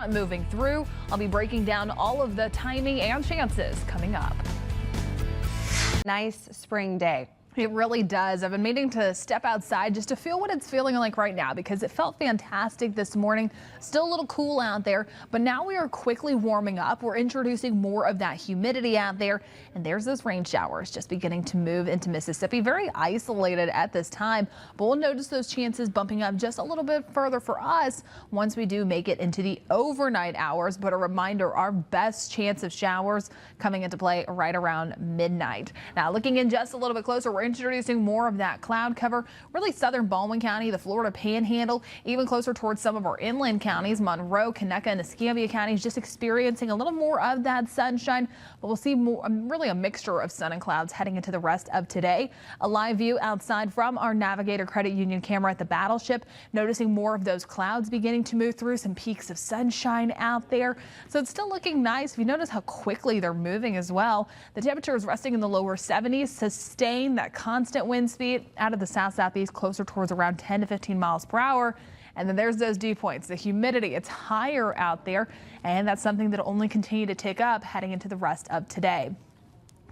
Moving through, I'll be breaking down all of the timing and chances coming up. Nice spring day. It really does. I've been meaning to step outside just to feel what it's feeling like right now because it felt fantastic this morning. Still a little cool out there, but now we are quickly warming up. We're introducing more of that humidity out there, and there's those rain showers just beginning to move into Mississippi. Very isolated at this time, but we'll notice those chances bumping up just a little bit further for us once we do make it into the overnight hours. But a reminder, our best chance of showers coming into play right around midnight. Now looking in just a little bit closer, we're introducing more of that cloud cover, really southern Baldwin County, the Florida Panhandle, even closer towards some of our inland counties, Monroe, Conecuh, and Escambia counties, just experiencing a little more of that sunshine. But we'll see more, really a mixture of sun and clouds heading into the rest of today. A live view outside from our Navigator Credit Union camera at the Battleship, noticing more of those clouds beginning to move through, some peaks of sunshine out there. So it's still looking nice. If you notice how quickly they're moving as well, the temperature is resting in the lower 70s, sustain that constant wind speed out of the south-southeast closer towards around 10 to 15 miles per hour. And then there's those dew points, the humidity, it's higher out there, and that's something that will only continue to tick up heading into the rest of today.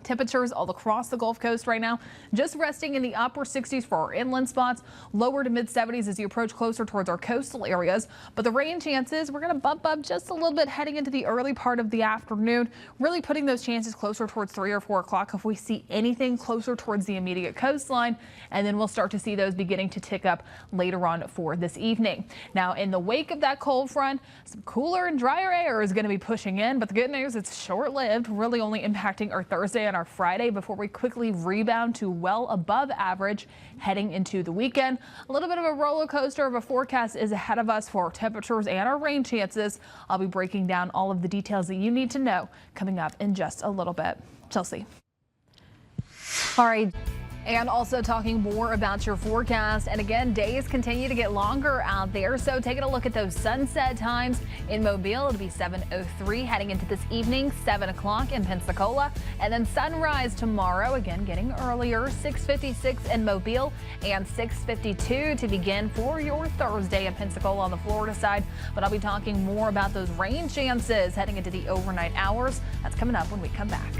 Temperatures all across the Gulf Coast right now, just resting in the upper 60s for our inland spots, lower to mid 70s as you approach closer towards our coastal areas. But the rain chances, we're going to bump up just a little bit heading into the early part of the afternoon, really putting those chances closer towards 3 or 4 o'clock if we see anything closer towards the immediate coastline. And then we'll start to see those beginning to tick up later on for this evening. Now, in the wake of that cold front, some cooler and drier air is going to be pushing in. But the good news, it's short-lived, really only impacting our Thursday and our Friday before we quickly rebound to well above average heading into the weekend. A little bit of a roller coaster of a forecast is ahead of us for our temperatures and our rain chances. I'll be breaking down all of the details that you need to know coming up in just a little bit. Chelsea. All right. And also talking more about your forecast. And again, days continue to get longer out there. So taking a look at those sunset times in Mobile, it'll be 7:03 heading into this evening, 7 o'clock in Pensacola. And then sunrise tomorrow, again, getting earlier, 6:56 in Mobile and 6:52 to begin for your Thursday in Pensacola on the Florida side. But I'll be talking more about those rain chances heading into the overnight hours. That's coming up when we come back.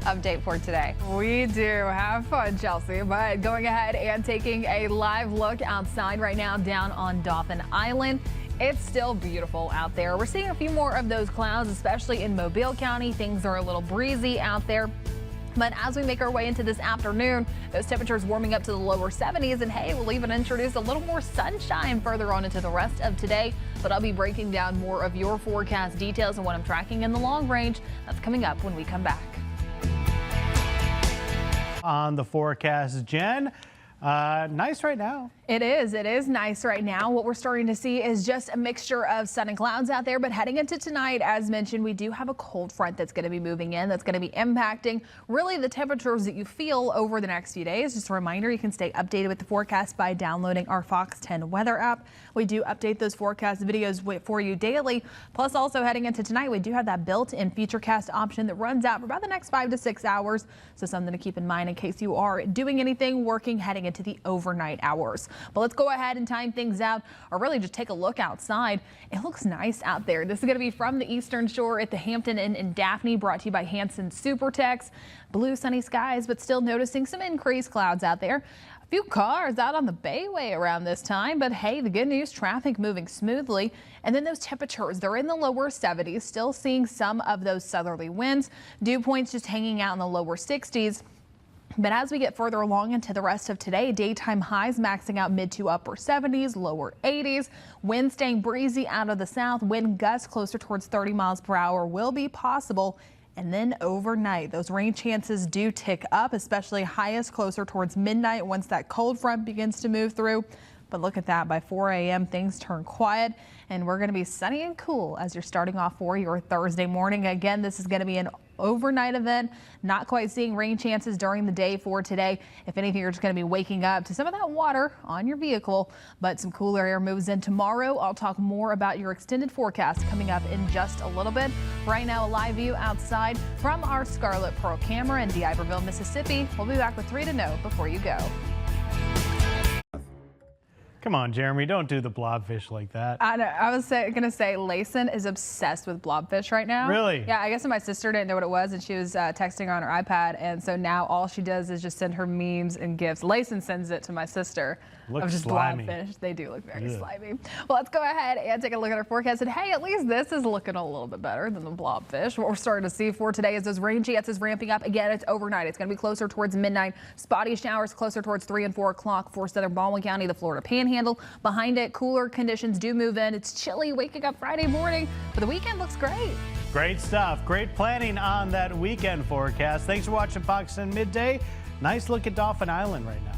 Update for today. We do. Have fun, Chelsea. But going ahead and taking a live look outside right now down on Dauphin Island. It's still beautiful out there. We're seeing a few more of those clouds, especially in Mobile County. Things are a little breezy out there. But as we make our way into this afternoon, those temperatures warming up to the lower 70s. And hey, we'll even introduce a little more sunshine further on into the rest of today. But I'll be breaking down more of your forecast details and what I'm tracking in the long range. That's coming up when we come back. On the forecast, Jen, nice right now. It is nice right now. What we're starting to see is just a mixture of sun and clouds out there. But heading into tonight, as mentioned, we do have a cold front that's going to be moving in. That's going to be impacting really the temperatures that you feel over the next few days. Just a reminder, you can stay updated with the forecast by downloading our Fox 10 weather app. We do update those forecast videos for you daily. Plus, also heading into tonight, we do have that built-in Futurecast option that runs out for about the next 5 to 6 hours. So something to keep in mind in case you are doing anything working heading into the overnight hours. But let's go ahead and time things out, or really just take a look outside. It looks nice out there. This is going to be from the Eastern Shore at the Hampton Inn in Daphne, brought to you by Hanson Supertex. Blue sunny skies, but still noticing some increased clouds out there. A few cars out on the Bayway around this time, but hey, the good news, traffic moving smoothly. And then those temperatures, they're in the lower 70s, still seeing some of those southerly winds. Dew points just hanging out in the lower 60s. But as we get further along into the rest of today, daytime highs maxing out mid to upper 70s, lower 80s. Wind staying breezy out of the south. Wind gusts closer towards 30 miles per hour will be possible. And then overnight, those rain chances do tick up, especially highest closer towards midnight once that cold front begins to move through. But look at that, by 4 a.m. things turn quiet and we're going to be sunny and cool as you're starting off for your Thursday morning. Again, this is going to be an overnight event, not quite seeing rain chances during the day for today. If anything, you're just going to be waking up to some of that water on your vehicle, but some cooler air moves in tomorrow. I'll talk more about your extended forecast coming up in just a little bit. Right now, a live view outside from our Scarlet Pearl camera in D'Iberville, Mississippi. We'll be back with 3 to know before you go. Come on, Jeremy, don't do the blobfish like that. I know. I was gonna say, Layson is obsessed with blobfish right now. Really? Yeah. I guess my sister didn't know what it was, and she was texting her on her iPad, and so now all she does is just send her memes and gifs. Layson sends it to my sister Looks of just slimy. blobfish. They do look very Yeah. slimy. Well, let's go ahead and take a look at our forecast. And hey, at least this is looking a little bit better than the blobfish. What we're starting to see for today is those rain chances ramping up again. It's overnight. It's going to be closer towards midnight. Spotty showers closer towards 3 and 4 o'clock for southern Baldwin County, the Florida Panhandle. Behind it, cooler conditions do move in. It's chilly waking up Friday morning, but the weekend looks great. Great stuff. Great planning on that weekend forecast. Thanks for watching Fox 10 Midday. Nice look at Dauphin Island right now.